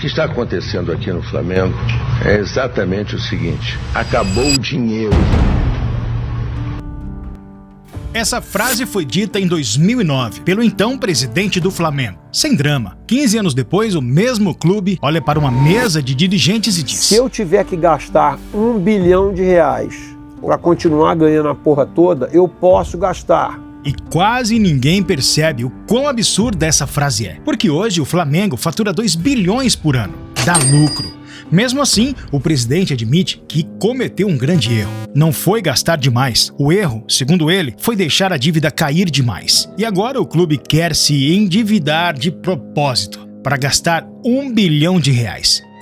que está acontecendo aqui no Flamengo é exatamente o seguinte: acabou o dinheiro. Essa frase foi dita em 2009 pelo então presidente do Flamengo. Sem drama. 15 anos depois, o mesmo clube olha para uma mesa de dirigentes e diz: se eu tiver que gastar R$1 bilhão para continuar ganhando a porra toda, eu posso gastar. E quase ninguém percebe o quão absurda essa frase é. Porque hoje o Flamengo fatura 2 bilhões por ano. Dá lucro. Mesmo assim, o presidente admite que cometeu um grande erro. Não foi gastar demais. O erro, segundo ele, foi deixar a dívida cair demais. E agora o clube quer se endividar de propósito para gastar R$1 bilhão.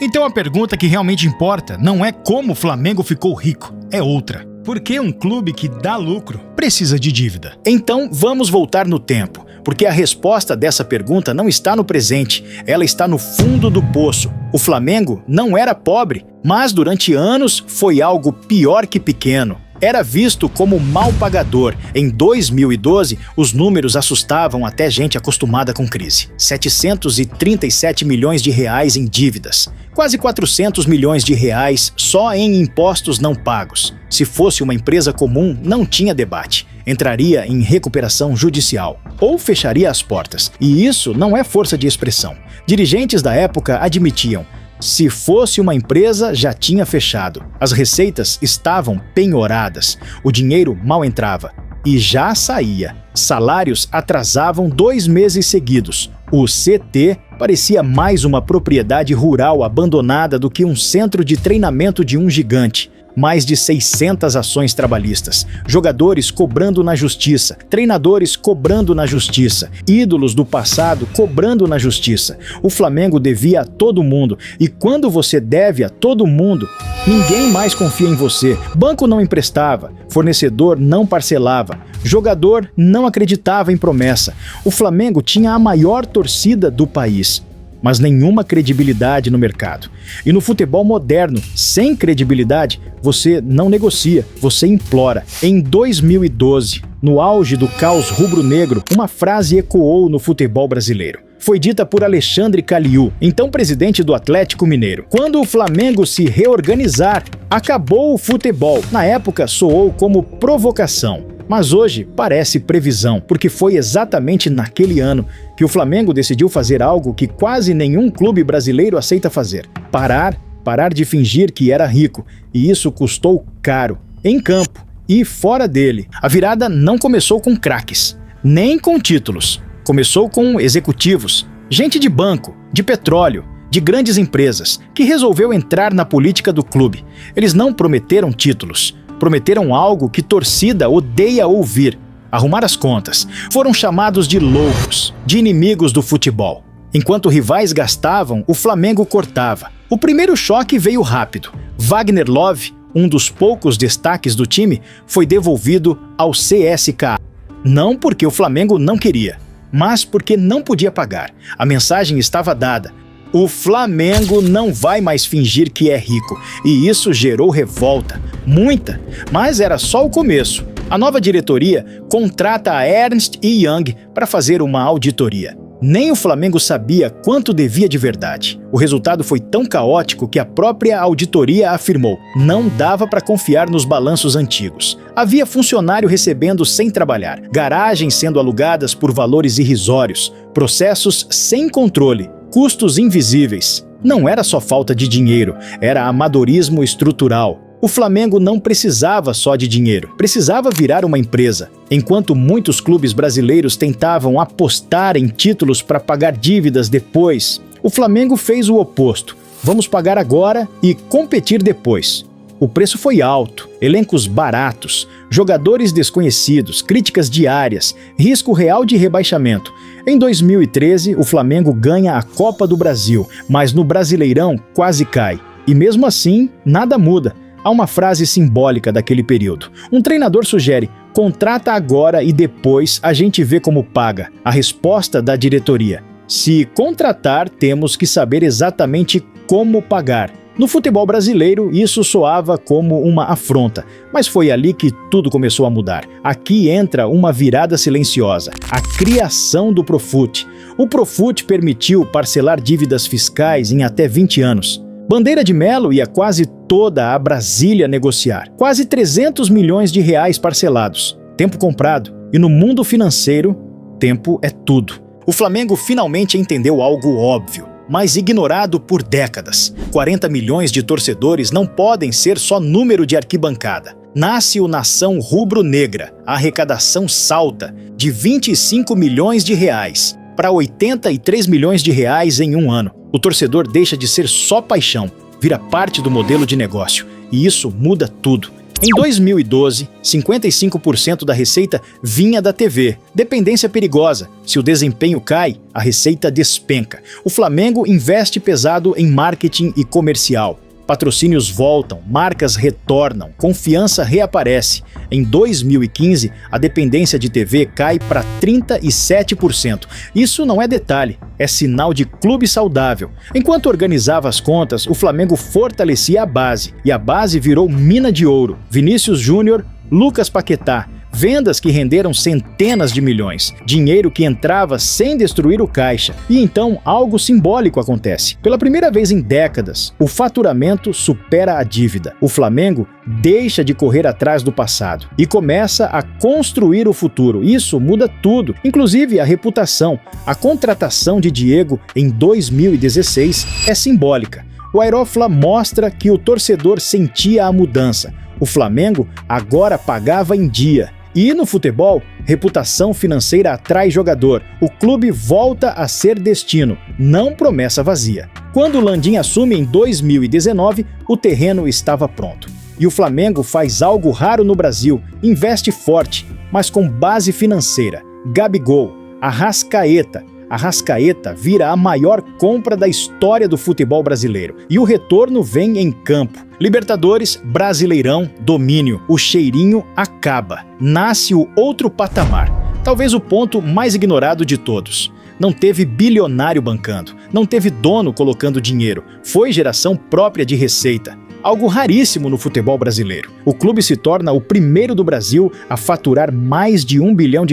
Então a pergunta que realmente importa não é como o Flamengo ficou rico, é outra. Por que um clube que dá lucro precisa de dívida? Então vamos voltar no tempo, porque a resposta dessa pergunta não está no presente, ela está no fundo do poço. O Flamengo não era pobre, mas durante anos foi algo pior que pequeno. Era visto como mal pagador. Em 2012, os números assustavam até gente acostumada com crise. 737 milhões de reais em dívidas. Quase 400 milhões de reais só em impostos não pagos. Se fosse uma empresa comum, não tinha debate. Entraria em recuperação judicial ou fecharia as portas. E isso não é força de expressão. Dirigentes da época admitiam: se fosse uma empresa, já tinha fechado. As receitas estavam penhoradas, o dinheiro mal entrava e já saía. Salários atrasavam 2 meses seguidos. O CT parecia mais uma propriedade rural abandonada do que um centro de treinamento de um gigante. Mais de 600 ações trabalhistas, jogadores cobrando na justiça, treinadores cobrando na justiça, ídolos do passado cobrando na justiça. O Flamengo devia a todo mundo, e quando você deve a todo mundo, ninguém mais confia em você. Banco não emprestava, fornecedor não parcelava, jogador não acreditava em promessa. O Flamengo tinha a maior torcida do país, mas nenhuma credibilidade no mercado. E no futebol moderno, sem credibilidade, você não negocia, você implora. Em 2012, no auge do caos rubro-negro, uma frase ecoou no futebol brasileiro. Foi dita por Alexandre Caliú, então presidente do Atlético Mineiro. Quando o Flamengo se reorganizar, acabou o futebol. Na época, soou como provocação. Mas hoje parece previsão, porque foi exatamente naquele ano que o Flamengo decidiu fazer algo que quase nenhum clube brasileiro aceita fazer: parar de fingir que era rico, e isso custou caro, em campo e fora dele. A virada não começou com craques, nem com títulos. Começou com executivos, gente de banco, de petróleo, de grandes empresas, que resolveu entrar na política do clube. Eles não prometeram títulos, prometeram algo que torcida odeia ouvir: arrumar as contas. Foram chamados de loucos, de inimigos do futebol. Enquanto rivais gastavam, o Flamengo cortava. O primeiro choque veio rápido. Wagner Love, um dos poucos destaques do time, foi devolvido ao CSKA. Não porque o Flamengo não queria, mas porque não podia pagar. A mensagem estava dada: o Flamengo não vai mais fingir que é rico. E isso gerou revolta, muita, mas era só o começo. A nova diretoria contrata a Ernst Young para fazer uma auditoria. Nem o Flamengo sabia quanto devia de verdade. O resultado foi tão caótico que a própria auditoria afirmou: não dava para confiar nos balanços antigos. Havia funcionário recebendo sem trabalhar, garagens sendo alugadas por valores irrisórios, processos sem controle, custos invisíveis. Não era só falta de dinheiro, era amadorismo estrutural. O Flamengo não precisava só de dinheiro, precisava virar uma empresa. Enquanto muitos clubes brasileiros tentavam apostar em títulos para pagar dívidas depois, o Flamengo fez o oposto: vamos pagar agora e competir depois. O preço foi alto, elencos baratos, jogadores desconhecidos, críticas diárias, risco real de rebaixamento. Em 2013, o Flamengo ganha a Copa do Brasil, mas no Brasileirão quase cai. E mesmo assim, nada muda. Há uma frase simbólica daquele período. Um treinador sugere: contrata agora e depois a gente vê como paga. A resposta da diretoria: se contratar, temos que saber exatamente como pagar. No futebol brasileiro, isso soava como uma afronta, mas foi ali que tudo começou a mudar. Aqui entra uma virada silenciosa, a criação do Profut. O Profut permitiu parcelar dívidas fiscais em até 20 anos. Bandeira de Melo ia quase toda a Brasília negociar. Quase 300 milhões de reais parcelados. Tempo comprado. E no mundo financeiro, tempo é tudo. O Flamengo finalmente entendeu algo óbvio, mas ignorado por décadas. 40 milhões de torcedores não podem ser só número de arquibancada. Nasce o Nação Rubro-Negra. A arrecadação salta de 25 milhões de reais para 83 milhões de reais em um ano. O torcedor deixa de ser só paixão, vira parte do modelo de negócio. E isso muda tudo. Em 2012, 55% da receita vinha da TV. Dependência perigosa. Se o desempenho cai, a receita despenca. O Flamengo investe pesado em marketing e comercial. Patrocínios voltam, marcas retornam, confiança reaparece. Em 2015, a dependência de TV cai para 37%. Isso não é detalhe, é sinal de clube saudável. Enquanto organizava as contas, o Flamengo fortalecia a base, e a base virou mina de ouro. Vinícius Júnior, Lucas Paquetá, vendas que renderam centenas de milhões, dinheiro que entrava sem destruir o caixa. E então algo simbólico acontece. Pela primeira vez em décadas, o faturamento supera a dívida. O Flamengo deixa de correr atrás do passado e começa a construir o futuro. Isso muda tudo, inclusive a reputação. A contratação de Diego em 2016 é simbólica. O Aerofla mostra que o torcedor sentia a mudança. O Flamengo agora pagava em dia. E no futebol, reputação financeira atrai jogador. O clube volta a ser destino, não promessa vazia. Quando Landim assume em 2019, o terreno estava pronto. E o Flamengo faz algo raro no Brasil, investe forte, mas com base financeira. Gabigol, Arrascaeta. Arrascaeta vira a maior compra da história do futebol brasileiro. E o retorno vem em campo. Libertadores, Brasileirão, domínio. O cheirinho acaba. Nasce o outro patamar. Talvez o ponto mais ignorado de todos. Não teve bilionário bancando. Não teve dono colocando dinheiro. Foi geração própria de receita. Algo raríssimo no futebol brasileiro. O clube se torna o primeiro do Brasil a faturar mais de R$1 bilhão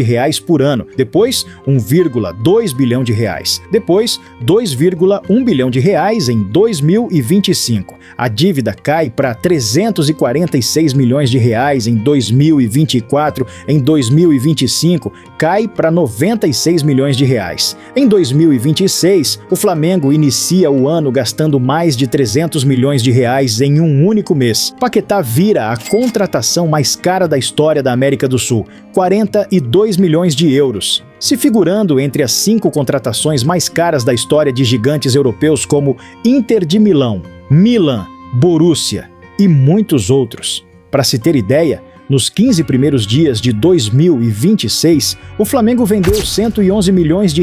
por ano. Depois, R$1,2 bilhão. Depois, R$2,1 bilhão em 2025. A dívida cai para R$346 milhões em 2024. Em 2025, cai para R$96 milhões. Em 2026, o Flamengo inicia o ano gastando mais de R$300 milhões em um único mês. Paquetá vira a contratação mais cara da história da América do Sul, 42 milhões de euros, se figurando entre as 5 contratações mais caras da história de gigantes europeus como Inter de Milão, Milan, Borussia e muitos outros. Para se ter ideia, nos 15 primeiros dias de 2026, o Flamengo vendeu R$111 milhões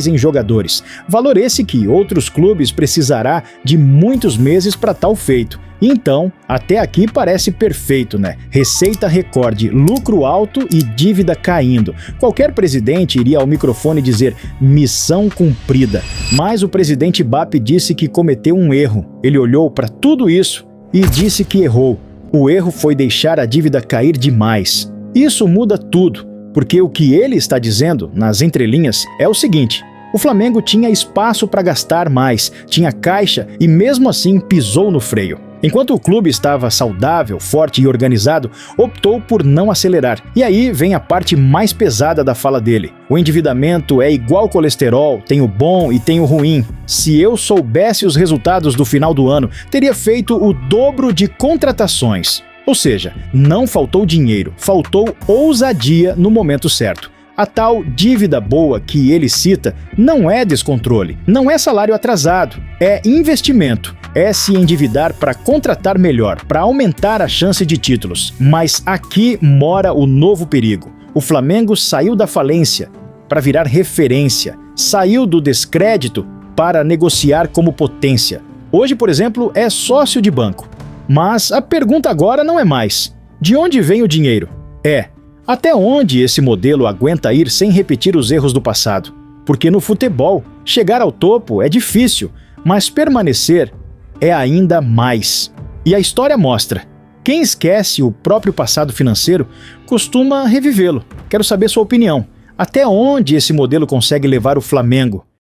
em jogadores, valor esse que outros clubes precisará de muitos meses para tal feito. Então, até aqui parece perfeito, né? Receita recorde, lucro alto e dívida caindo. Qualquer presidente iria ao microfone dizer missão cumprida. Mas o presidente BAP disse que cometeu um erro. Ele olhou para tudo isso e disse que errou. O erro foi deixar a dívida cair demais. Isso muda tudo, porque o que ele está dizendo, nas entrelinhas, é o seguinte: o Flamengo tinha espaço para gastar mais, tinha caixa e mesmo assim pisou no freio. Enquanto o clube estava saudável, forte e organizado, optou por não acelerar. E aí vem a parte mais pesada da fala dele. O endividamento é igual colesterol, tem o bom e tem o ruim. Se eu soubesse os resultados do final do ano, teria feito o dobro de contratações. Ou seja, não faltou dinheiro, faltou ousadia no momento certo. A tal dívida boa que ele cita não é descontrole, não é salário atrasado, é investimento. É se endividar para contratar melhor, para aumentar a chance de títulos. Mas aqui mora o novo perigo. O Flamengo saiu da falência para virar referência, saiu do descrédito para negociar como potência. Hoje, por exemplo, é sócio de banco. Mas a pergunta agora não é mais: de onde vem o dinheiro? É: até onde esse modelo aguenta ir sem repetir os erros do passado? Porque no futebol, chegar ao topo é difícil, mas permanecer é ainda mais. E a história mostra: quem esquece o próprio passado financeiro costuma revivê-lo. Quero saber sua opinião. Até onde esse modelo consegue levar o Flamengo?